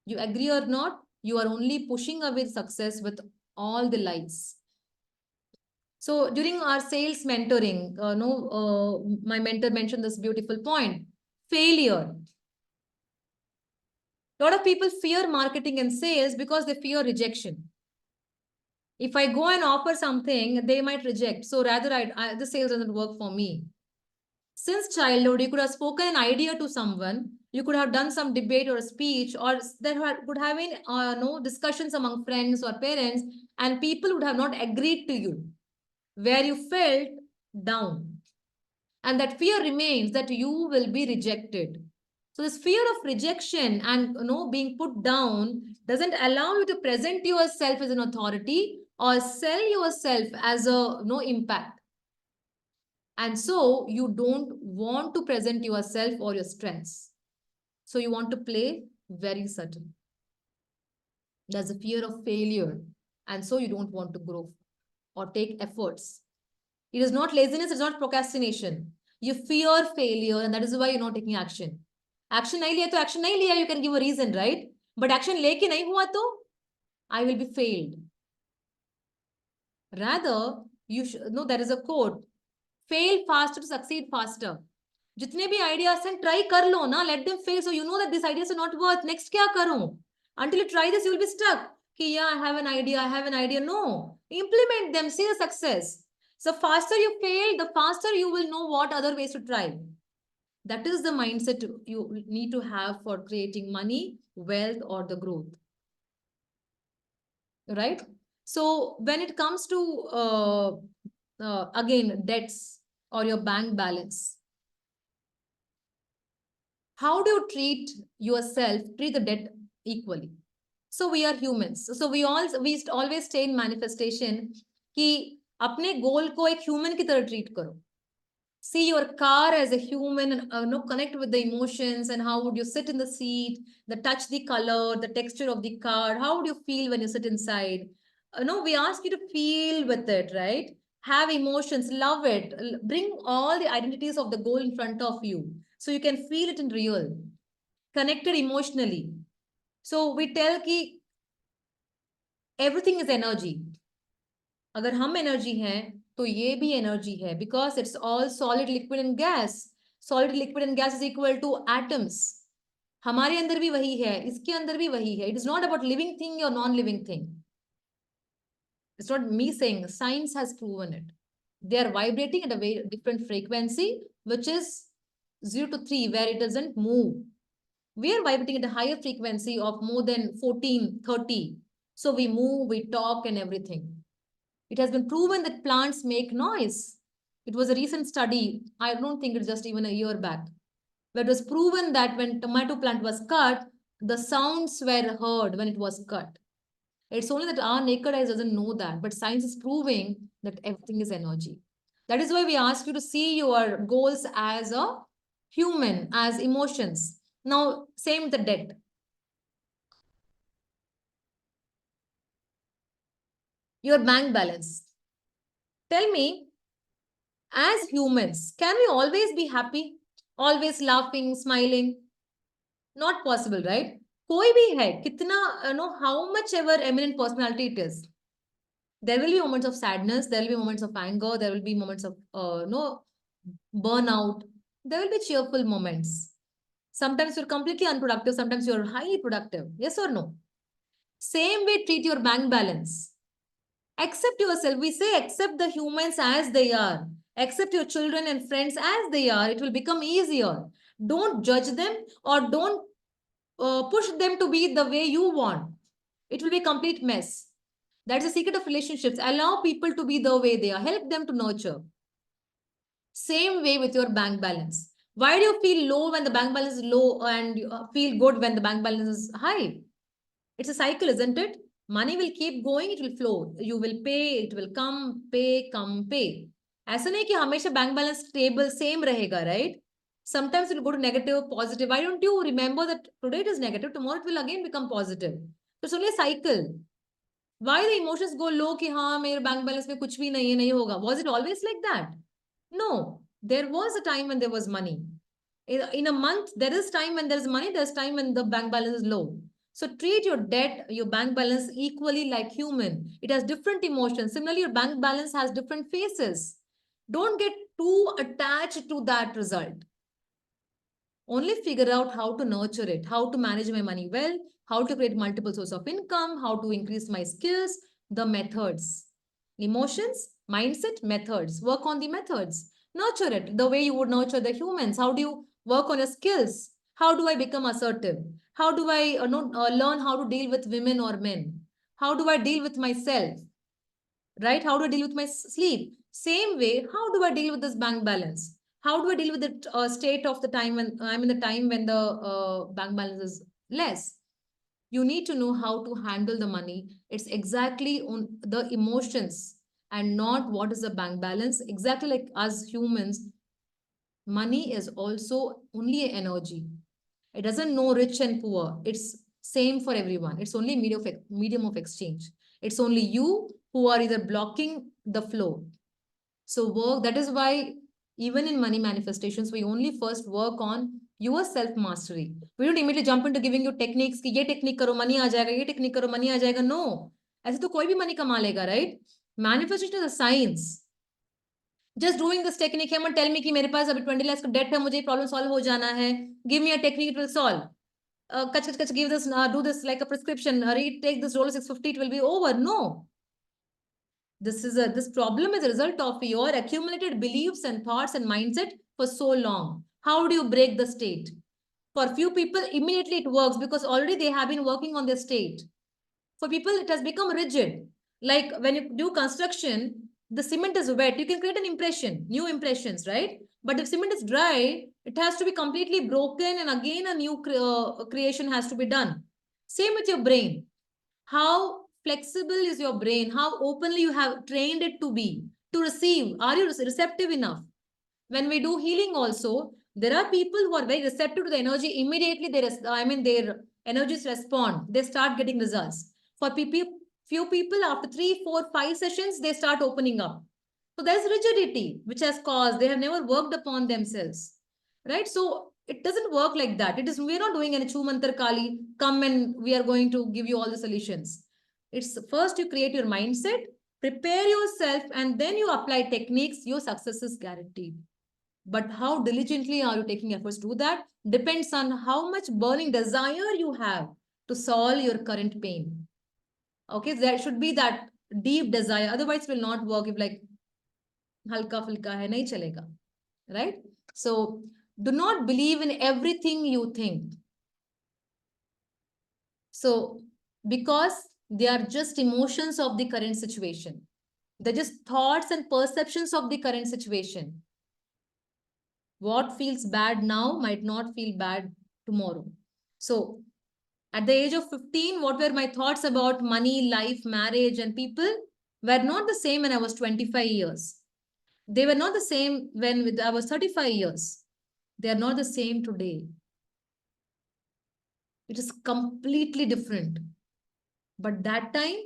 You agree or not, you are only pushing away success with all the lies. So during our sales mentoring, my mentor mentioned this beautiful point. Failure. A lot of people fear marketing and sales because they fear rejection. If I go and offer something, they might reject. So rather, the sales doesn't work for me. Since childhood, you could have spoken an idea to someone, you could have done some debate or a speech, or there could have been no discussions among friends or parents, and people would have not agreed to you, where you felt down. And that fear remains that you will be rejected. So this fear of rejection and being put down doesn't allow you to present yourself as an authority or sell yourself as a no impact. And so you don't want to present yourself or your strengths. So you want to play very certain. There's a fear of failure. And so you don't want to grow or take efforts. It is not laziness, it's not procrastination. You fear failure, and that is why you're not taking action. Action nahi liya to action nahi liya, you can give a reason, right? But action leke nahi hua to, I will be failed. Rather, you should know there is a quote, fail faster to succeed faster. जितने भी ideas हैं try कर लो ना, let them fail so you know that these ideas are not worth. Next क्या करूं? Until you try this, you will be stuck. कि yeah, I have an idea. No, implement them, see the success. So faster you fail, the faster you will know what other ways to try. That is the mindset you need to have for creating money, wealth, or the growth. Right? So when it comes to again debts or your bank balance, how do you treat yourself, treat the debt equally? So we are humans. So we always stay in manifestation कि अपने गोल को एक human की तरह treat करो. See your car as a human and connect with the emotions, and how would you sit in the seat, the touch, the color, the texture of the car, how would you feel when you sit inside. No, we ask you to feel with it, right? Have emotions, love it, bring all the identities of the goal in front of you so you can feel it in real, connected emotionally. So we tell ki everything is energy. अगर हम energy हैं तो ये भी energy है, because it's all solid liquid and gas. Solid liquid and gas is equal two atoms. हमारे अंदर भी वही है, इसके अंदर भी वही है. It is not about living thing और non living thing. It's not me saying, science has proven it. They are vibrating at a very different frequency, which is 0 to 3, where it doesn't move. We are vibrating at a higher frequency of more than 14, 30. So we move, we talk and everything. It has been proven that plants make noise. It was a recent study. I don't think it's just even a year back. But it was proven that when tomato plant was cut, the sounds were heard when it was cut. It's only that our naked eyes doesn't know that, but science is proving that everything is energy. That is why we ask you to see your goals as a human, as emotions. Now, same with the debt. Your bank balance. Tell me, as humans, can we always be happy? Always laughing, smiling? Not possible, right? कोई भी है, कितना, how much ever eminent personality it is. There will be moments of sadness, there will be moments of anger, there will be moments of no burnout, there will be cheerful moments. Sometimes you're completely unproductive, sometimes you're highly productive. Yes or no? Same way, treat your bank balance. Accept yourself. We say accept the humans as they are. Accept your children and friends as they are. It will become easier. Don't judge them or don't push them to be the way you want. It will be a complete mess. That's the secret of relationships. Allow people to be the way they are. Help them to nurture. Same way with your bank balance. Why do you feel low when the bank balance is low and you feel good when the bank balance is high? It's a cycle, isn't it? Money will keep going, it will flow. You will pay, it will come, pay. ऐसा नहीं कि हमेशा bank balance stable, same रहेगा, right? Sometimes it will go to negative, positive. Why don't you remember that today it is negative, tomorrow it will again become positive? So it's only a cycle. Why the emotions go low कि हाँ मेरे bank balance में कुछ भी नहीं है, नहीं होगा? Was it always like that? No, there was a time when there was money. In a month, there is time when there is money, there's time when the bank balance is low. So treat your debt, your bank balance equally like human. It has different emotions. Similarly, your bank balance has different faces. Don't get too attached to that result. Only figure out how to nurture it, how to manage my money well, how to create multiple sources of income, how to increase my skills, the methods. Emotions, mindset, methods. Work on the methods. Nurture it the way you would nurture the humans. How do you work on your skills? How do I become assertive? How do I learn how to deal with women or men? How do I deal with myself? Right? How do I deal with my sleep? Same way, how do I deal with this bank balance? How do I deal with the state of the time when I'm in the time when the bank balance is less? You need to know how to handle the money. It's exactly on the emotions and not what is the bank balance. Exactly like us humans, money is also only an energy. It doesn't know rich and poor. It's same for everyone. It's only medium of exchange. It's only you who are either blocking the flow. So work, that is why even in money manifestations, we only first work on your self-mastery. We don't immediately jump into giving you techniques कि ये technique करो money आ जाएगा, ये technique करो money आ जाएगा. No. ऐसे तो कोई भी money कमा लेगा, right? Manifestation is a science. Just doing this technique, Hemant, tell me कि मेरे पास अभी 20 lakhs का debt है, मुझे problem solve हो जाना है. Give me a technique, it will solve. Give this, do this like a prescription. Read, take this roll 650, it will be over. No. This problem is a result of your accumulated beliefs and thoughts and mindset for so long. How do you break the state? For few people, immediately it works because already they have been working on their state. For people, it has become rigid. Like when you do construction, the cement is wet. You can create an impression, new impressions, right? But if cement is dry, it has to be completely broken and again a new creation has to be done. Same with your brain. How flexible is your brain? How openly you have trained it to be, to receive? Are you receptive enough? When we do healing also, there are people who are very receptive to the energy. Immediately, their energies respond. They start getting results. For few people, after 3, 4, 5 sessions, they start opening up. So there's rigidity, which has caused, they have never worked upon themselves, right? So it doesn't work like that. We're not doing any Chumantar Kali, come and we are going to give you all the solutions. It's first you create your mindset, prepare yourself, and then you apply techniques, your success is guaranteed. But how diligently are you taking efforts to do that depends on how much burning desire you have to solve your current pain. Okay, there should be that deep desire. Otherwise, it will not work if like halka fulka hai, nahi chalega. Right? So do not believe in everything you think. So because they are just emotions of the current situation. They're just thoughts and perceptions of the current situation. What feels bad now might not feel bad tomorrow. So at the age of 15, what were my thoughts about money, life, marriage, and people were not the same when I was 25 years. They were not the same when I was 35 years. They are not the same today. It is completely different. But that time,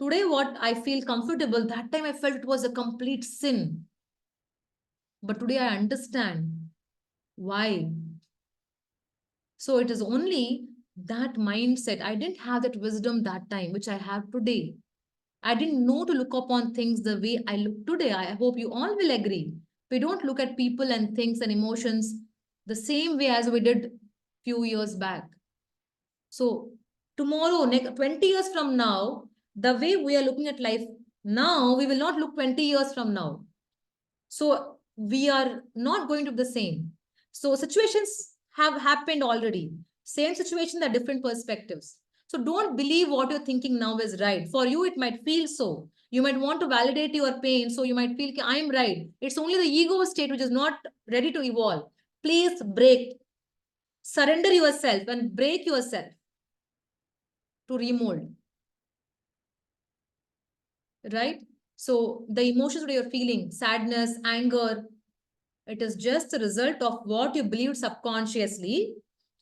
today, what I feel comfortable, that time I felt it was a complete sin. But today I understand why. So it is only that mindset. I didn't have that wisdom that time, which I have today. I didn't know to look upon things the way I look today. I hope you all will agree. We don't look at people and things and emotions the same way as we did few years back. So tomorrow, 20 years from now, the way we are looking at life now, we will not look 20 years from now. So we are not going to be the same. So situations have happened already. Same situation, there are different perspectives. So don't believe what you're thinking now is right. For you, it might feel so. You might want to validate your pain. So you might feel, I'm right. It's only the ego state which is not ready to evolve. Please break. Surrender yourself and break yourself to remold. Right? So the emotions that you're feeling, sadness, anger, it is just a result of what you believed subconsciously.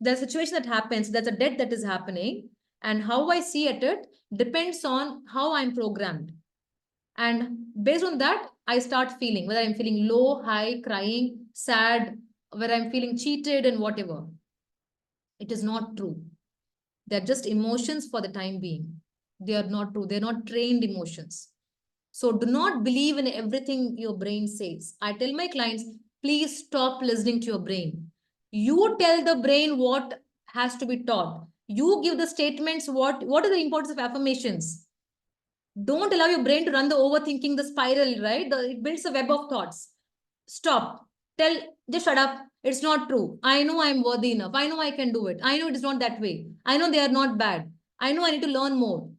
The situation that happens, there's a debt that is happening, and how I see it depends on how I'm programmed. And based on that, I start feeling whether I'm feeling low, high, crying, sad, whether I'm feeling cheated, and whatever. It is not true. They're just emotions for the time being. They are not true. They're not trained emotions. So do not believe in everything your brain says. I tell my clients, please stop listening to your brain. You tell the brain what has to be taught. You give the statements, what are the importance of affirmations. Don't allow your brain to run the overthinking, the spiral, right? It builds a web of thoughts. Stop. Tell, just shut up. It's not true. I know I'm worthy enough. I know I can do it. I know it is not that way. I know they are not bad. I know I need to learn more.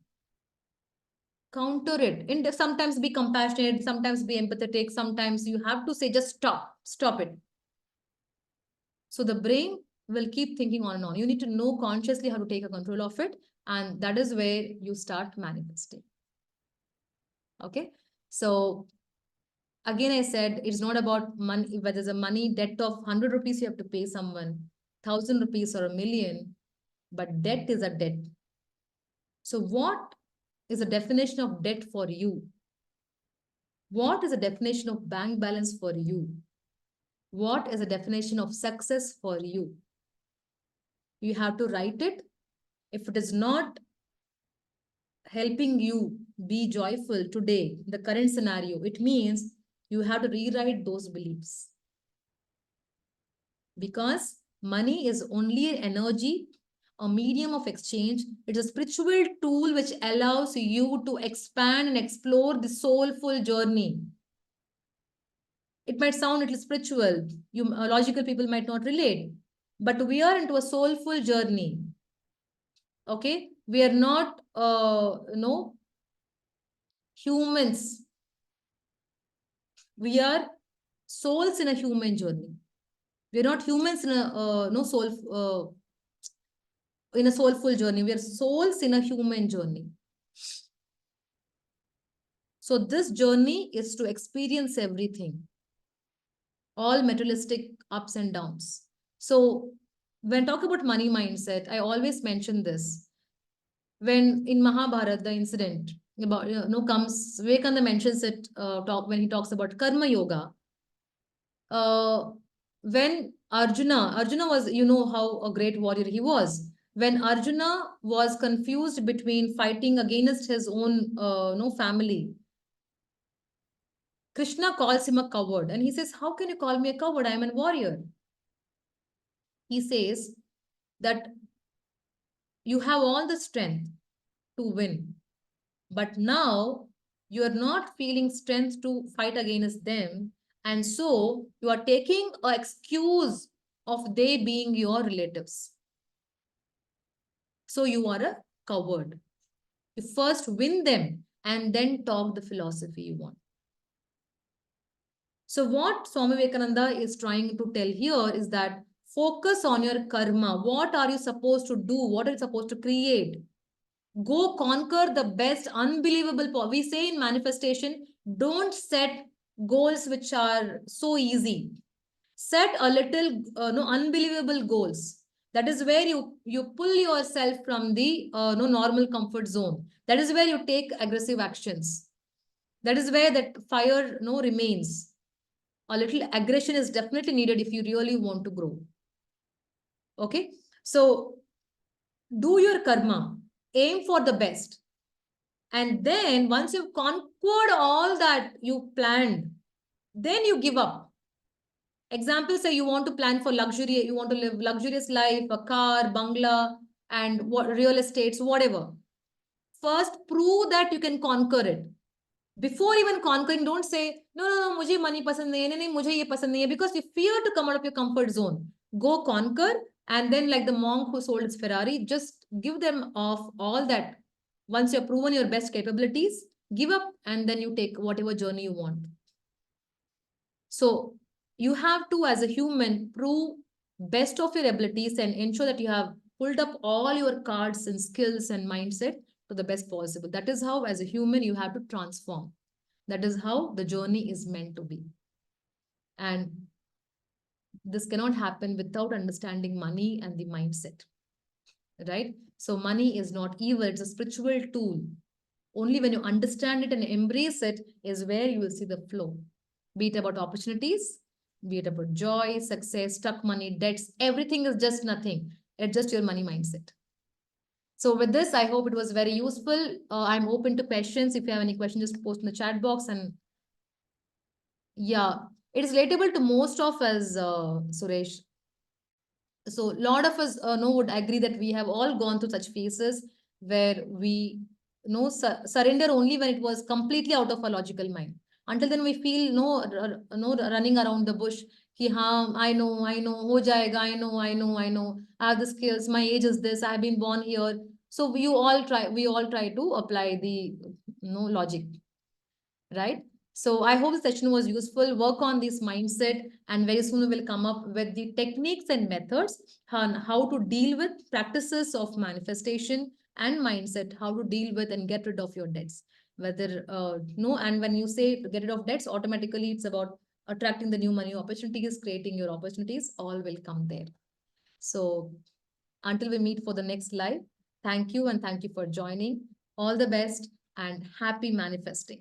Counter it, and sometimes be compassionate, sometimes be empathetic, sometimes you have to say just stop it. So the brain will keep thinking on and on. You need to know consciously how to take a control of it, and that is where you start manifesting. Okay, so again I said it's not about money, whether there's a money debt of 100 rupees you have to pay someone, 1,000 rupees or a million, but debt is a debt. So what is the definition of debt for you? What is the definition of bank balance for you? What is the definition of success for you? You have to write it. If it is not helping you be joyful today, the current scenario, it means you have to rewrite those beliefs. Because money is only energy, a medium of exchange. It's a spiritual tool which allows you to expand and explore the soulful journey. It might sound a little spiritual. Logical people might not relate, but we are into a soulful journey. Okay, we are not, humans. We are souls in a human journey. We are not humans in a in a soulful journey. We are souls in a human journey. So this journey is to experience everything. all materialistic ups and downs. So when talk about money mindset, I always mention this. When in Mahabharata, the incident about comes, Vivekananda mentions it when he talks about karma yoga. Uh, when Arjuna was, how a great warrior he was. When Arjuna was confused between fighting against his own no family, Krishna calls him a coward, and he says, "How can you call me a coward? I am a warrior." He says that you have all the strength to win, but now you are not feeling strength to fight against them, and so you are taking an excuse of they being your relatives. So you are a coward. You first win them and then talk the philosophy you want. So what Swami Vivekananda is trying to tell here is that focus on your karma. What are you supposed to do? What are you supposed to create? Go conquer the best, unbelievable. We say in manifestation, don't set goals which are so easy. Set a little, no, unbelievable goals. That is where you pull yourself from the no normal comfort zone. That is where you take aggressive actions. That is where that fire no remains. A little aggression is definitely needed if you really want to grow. Okay, so do your karma, aim for the best. And then once you've conquered all that you planned, then you give up. Example, say you want to plan for luxury, you want to live luxurious life, a car, bungalow, and what real estates, whatever. First, prove that you can conquer it. Before even conquering, don't say, no, मुझे money pasand nahi hai, नहीं, मुझे ये pasand nahi hai, because you fear to come out of your comfort zone. Go conquer, and then like the monk who sold his Ferrari, just give them off all that. Once you've proven your best capabilities, give up, and then you take whatever journey you want. So you have to, as a human, prove best of your abilities and ensure that you have pulled up all your cards and skills and mindset to the best possible. That is how, as a human, you have to transform. That is how the journey is meant to be. And this cannot happen without understanding money and the mindset, right? So money is not evil, it's a spiritual tool. Only when you understand it and embrace it is where you will see the flow. Be it about opportunities, be it about joy, success, stuck money, debts, everything is just nothing. It's just your money mindset. So with this, I hope it was very useful. I'm open to questions. If you have any questions, just post in the chat box. And yeah, it is relatable to most of us, Suresh. So a lot of us would agree that we have all gone through such phases where we surrender only when it was completely out of our logical mind. Until then, we feel no running around the bush. Ki, haan, I know, ho jayega, I know. I have the skills. My age is this. I have been born here. So we all try to apply the logic, right? So I hope the session was useful. Work on this mindset, and very soon we will come up with the techniques and methods on how to deal with practices of manifestation and mindset, how to deal with and get rid of your debts. Whether no, and when you say to get rid of debts, automatically it's about attracting the new money opportunities, creating your opportunities, all will come there. So until we meet for the next live, thank you and thank you for joining. All the best and happy manifesting.